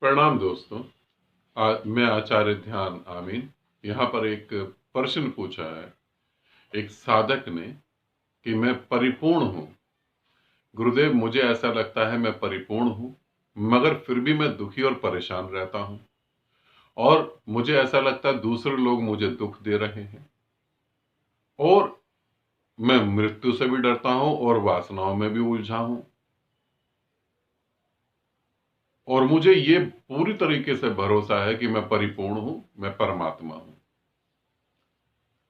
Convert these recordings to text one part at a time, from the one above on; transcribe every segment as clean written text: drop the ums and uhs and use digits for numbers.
प्रणाम दोस्तों। मैं आचार्य ध्यान आमीन। यहाँ पर एक प्रश्न पूछा है एक साधक ने कि मैं परिपूर्ण हूँ गुरुदेव, मुझे ऐसा लगता है मैं परिपूर्ण हूँ, मगर फिर भी मैं दुखी और परेशान रहता हूँ। और मुझे ऐसा लगता है दूसरे लोग मुझे दुख दे रहे हैं, और मैं मृत्यु से भी डरता हूँ और वासनाओं में भी उलझा हूँ। और मुझे ये पूरी तरीके से भरोसा है कि मैं परिपूर्ण हूँ, मैं परमात्मा हूँ।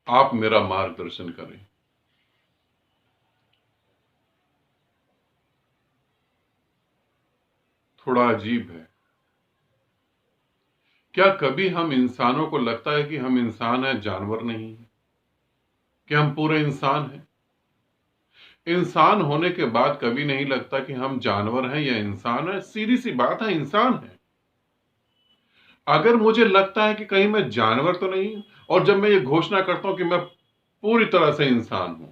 आप मेरा मार्गदर्शन करें। थोड़ा अजीब है। क्या कभी हम इंसानों को लगता है कि हम इंसान हैं, जानवर नहीं हैं? कि हम पूरे इंसान हैं? इंसान होने के बाद कभी नहीं लगता कि हम जानवर हैं या इंसान हैं। सीधी सी बात है, इंसान है। अगर मुझे लगता है कि कहीं मैं जानवर तो नहीं हूं, और जब मैं ये घोषणा करता हूं कि मैं पूरी तरह से इंसान हूं,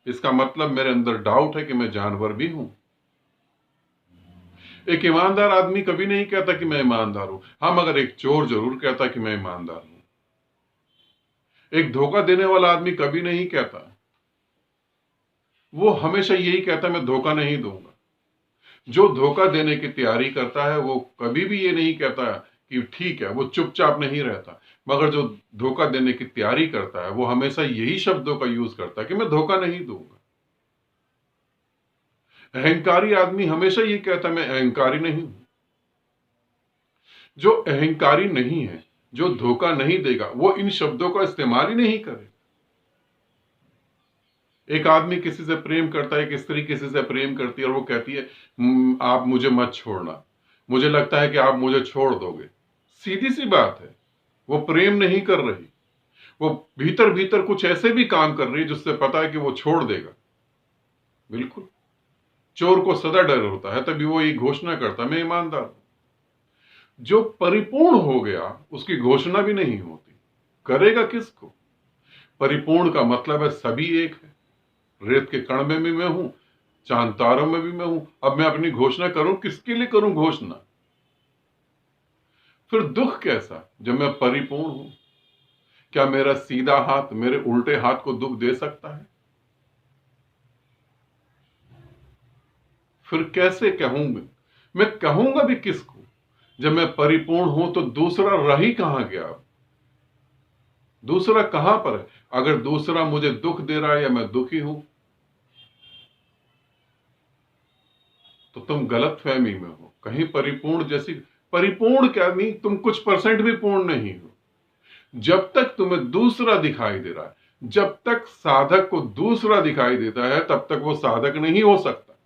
इसका मतलब मेरे अंदर डाउट है कि मैं जानवर भी हूं। एक ईमानदार आदमी कभी नहीं कहता कि मैं ईमानदार हूं। हाँ, मगर एक चोर जरूर कहता कि मैं ईमानदार हूं। एक धोखा देने वाला आदमी कभी नहीं कहता। वो हमेशा यही कहता मैं धोखा नहीं दूंगा। जो धोखा देने की तैयारी करता है वो कभी भी ये नहीं कहता कि ठीक है, वो चुपचाप नहीं रहता। मगर जो धोखा देने की तैयारी करता है वो हमेशा यही शब्दों का यूज करता है कि मैं धोखा नहीं दूंगा। अहंकारी आदमी हमेशा ये कहता मैं अहंकारी नहीं हूं। जो अहंकारी नहीं है, जो धोखा नहीं देगा, वो इन शब्दों का इस्तेमाल ही नहीं करे। एक आदमी किसी से प्रेम करता है, एक स्त्री किसी से प्रेम करती है और वो कहती है आप मुझे मत छोड़ना, मुझे लगता है कि आप मुझे छोड़ दोगे। सीधी सी बात है, वो प्रेम नहीं कर रही। वो भीतर भीतर कुछ ऐसे भी काम कर रही है जिससे पता है कि वो छोड़ देगा। बिल्कुल। चोर को सदा डर होता है, तभी वो ये घोषणा करता मैं ईमानदार हूं। जो परिपूर्ण हो गया उसकी घोषणा भी नहीं होती। करेगा किसको? परिपूर्ण का मतलब है सभी एक है। रेत के कण में भी मैं हूं, चांद तारों में भी मैं हूं। अब मैं अपनी घोषणा करूं, किसके लिए करूं घोषणा? फिर दुख कैसा जब मैं परिपूर्ण हूं? क्या मेरा सीधा हाथ मेरे उल्टे हाथ को दुख दे सकता है? फिर कैसे कहूंगा? मैं कहूंगा भी किसको? जब मैं परिपूर्ण हूं तो दूसरा रह ही कहां गया? दूसरा कहां पर है? अगर दूसरा मुझे दुख दे रहा है या मैं दुखी हूं, तो तुम गलत फहमी में हो। कहीं परिपूर्ण जैसी, परिपूर्ण क्या नहीं, तुम कुछ परसेंट भी पूर्ण नहीं हो। जब तक तुम्हें दूसरा दिखाई दे रहा है, जब तक साधक को दूसरा दिखाई देता है, तब तक वो साधक नहीं हो सकता।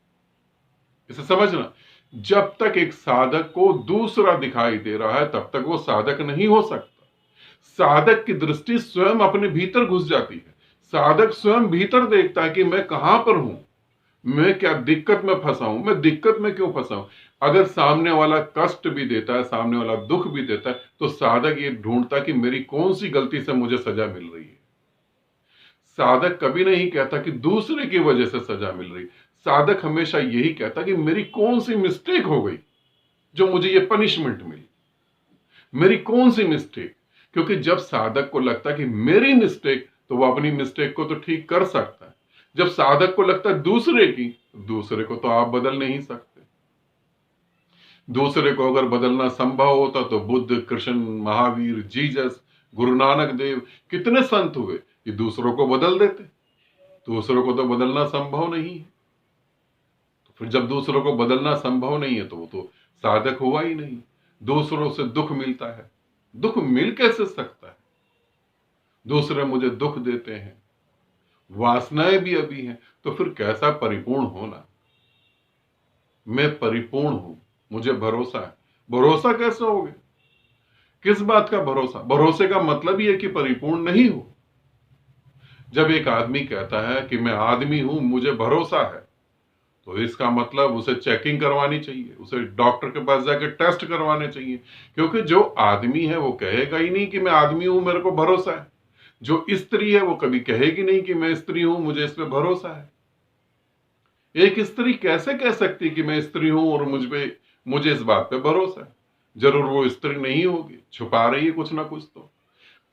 इसे समझना। जब तक एक साधक को दूसरा दिखाई दे रहा है, तब तक वो साधक नहीं हो सकता। साधक की दृष्टि स्वयं अपने भीतर घुस जाती है। साधक स्वयं भीतर देखता है कि मैं कहां पर हूं, मैं क्या दिक्कत में फंसा हूं, मैं दिक्कत में क्यों फंसा हूं। अगर सामने वाला कष्ट भी देता है, सामने वाला दुख भी देता है, तो साधक ये ढूंढता कि मेरी कौन सी गलती से मुझे सजा मिल रही है। साधक कभी नहीं कहता कि दूसरे की वजह से सजा मिल रही। साधक हमेशा यही कहता कि मेरी कौन सी मिस्टेक हो गई जो मुझे ये पनिशमेंट मिली। मेरी कौन सी मिस्टेक? क्योंकि जब साधक को लगता है कि मेरी मिस्टेक, तो वो अपनी मिस्टेक को तो ठीक कर सकता है। जब साधक को लगता है दूसरे की, दूसरे को तो आप बदल नहीं सकते। दूसरे को अगर बदलना संभव होता तो बुद्ध, कृष्ण, महावीर, जीसस, गुरु नानक देव, कितने संत हुए, ये दूसरों को बदल देते। दूसरों को तो बदलना संभव नहीं है। तो फिर जब दूसरों को बदलना संभव नहीं है, तो वो तो साधक हुआ ही नहीं। दूसरों से दुख मिलता है, दुख मिल कैसे सकता है? दूसरे मुझे दुख देते हैं, वासनाएं भी अभी हैं, तो फिर कैसा परिपूर्ण होना? मैं परिपूर्ण हूं, मुझे भरोसा है। भरोसा कैसे हो गया? किस बात का भरोसा? भरोसे का मतलब ही है कि परिपूर्ण नहीं हो। जब एक आदमी कहता है कि मैं आदमी हूं, मुझे भरोसा है, तो इसका मतलब उसे चेकिंग करवानी चाहिए, उसे डॉक्टर के पास जाकर टेस्ट करवाने चाहिए। क्योंकि जो आदमी है वो कहेगा ही नहीं कि मैं आदमी हूं, मेरे को भरोसा है। जो स्त्री है वो कभी कहेगी नहीं कि मैं स्त्री हूं, मुझे इस पे भरोसा है। एक स्त्री कैसे कह सकती कि मैं स्त्री हूं और मुझे इस बात पे भरोसा है? जरूर वो स्त्री नहीं होगी, छुपा रही है कुछ ना कुछ। तो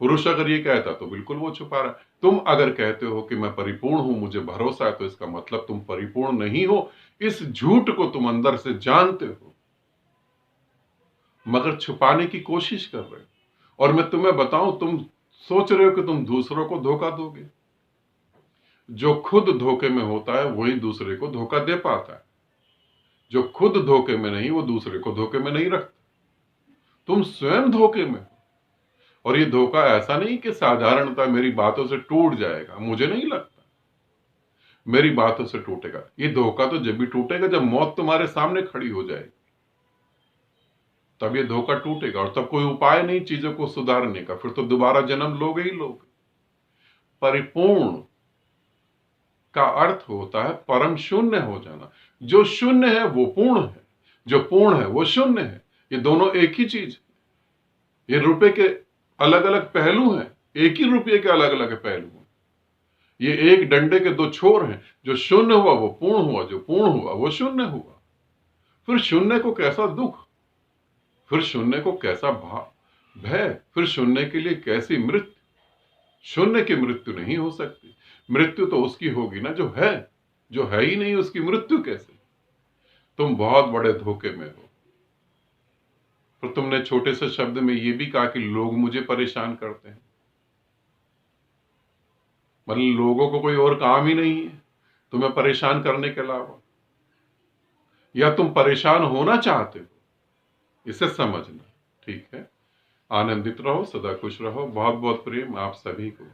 पुरुष अगर ये कहता तो बिल्कुल वो छुपा रहा है। तुम अगर कहते हो कि मैं परिपूर्ण हूं, मुझे भरोसा है, तो इसका मतलब तुम परिपूर्ण नहीं हो। इस झूठ को तुम अंदर से जानते हो, मगर छुपाने की कोशिश कर रहे हो। और मैं तुम्हें बताऊं, तुम सोच रहे हो कि तुम दूसरों को धोखा दोगे। जो खुद धोखे में होता है वही दूसरे को धोखा दे पाता है। जो खुद धोखे में नहीं, वो दूसरे को धोखे में नहीं रखता। तुम स्वयं धोखे में हो। और ये धोखा ऐसा नहीं कि साधारणतः मेरी बातों से टूट जाएगा, मुझे नहीं लगता मेरी बातों से टूटेगा। ये धोखा तो जब भी टूटेगा जब मौत तुम्हारे सामने खड़ी हो जाएगी, तब ये धोखा टूटेगा। और तब कोई उपाय नहीं चीजों को सुधारने का, फिर तो दोबारा जन्म लोगे ही लोगे। परिपूर्ण का अर्थ होता है परम शून्य हो जाना। जो शून्य है वो पूर्ण है, जो पूर्ण है वो शून्य है। ये दोनों एक ही चीज है। ये रुपए के अलग अलग पहलू हैं, एक ही रुपये के अलग अलग पहलू हैं। ये एक डंडे के दो छोर हैं। जो शून्य हुआ वो पूर्ण हुआ, जो पूर्ण हुआ वो शून्य हुआ। फिर शून्य को कैसा दुख, फिर शून्य को कैसा भय, फिर शून्य के लिए कैसी मृत्यु। शून्य की मृत्यु नहीं हो सकती। मृत्यु तो उसकी होगी ना जो है। जो है ही नहीं उसकी मृत्यु कैसे। तुम बहुत बड़े धोखे में हो। फिर तुमने छोटे से शब्द में यह भी कहा कि लोग मुझे परेशान करते हैं। मतलब लोगों को कोई और काम ही नहीं है तुम्हें परेशान करने के अलावा, या तुम परेशान होना चाहते हो, इसे समझना। ठीक है, आनंदित रहो, सदा खुश रहो। बहुत बहुत प्रेम आप सभी को।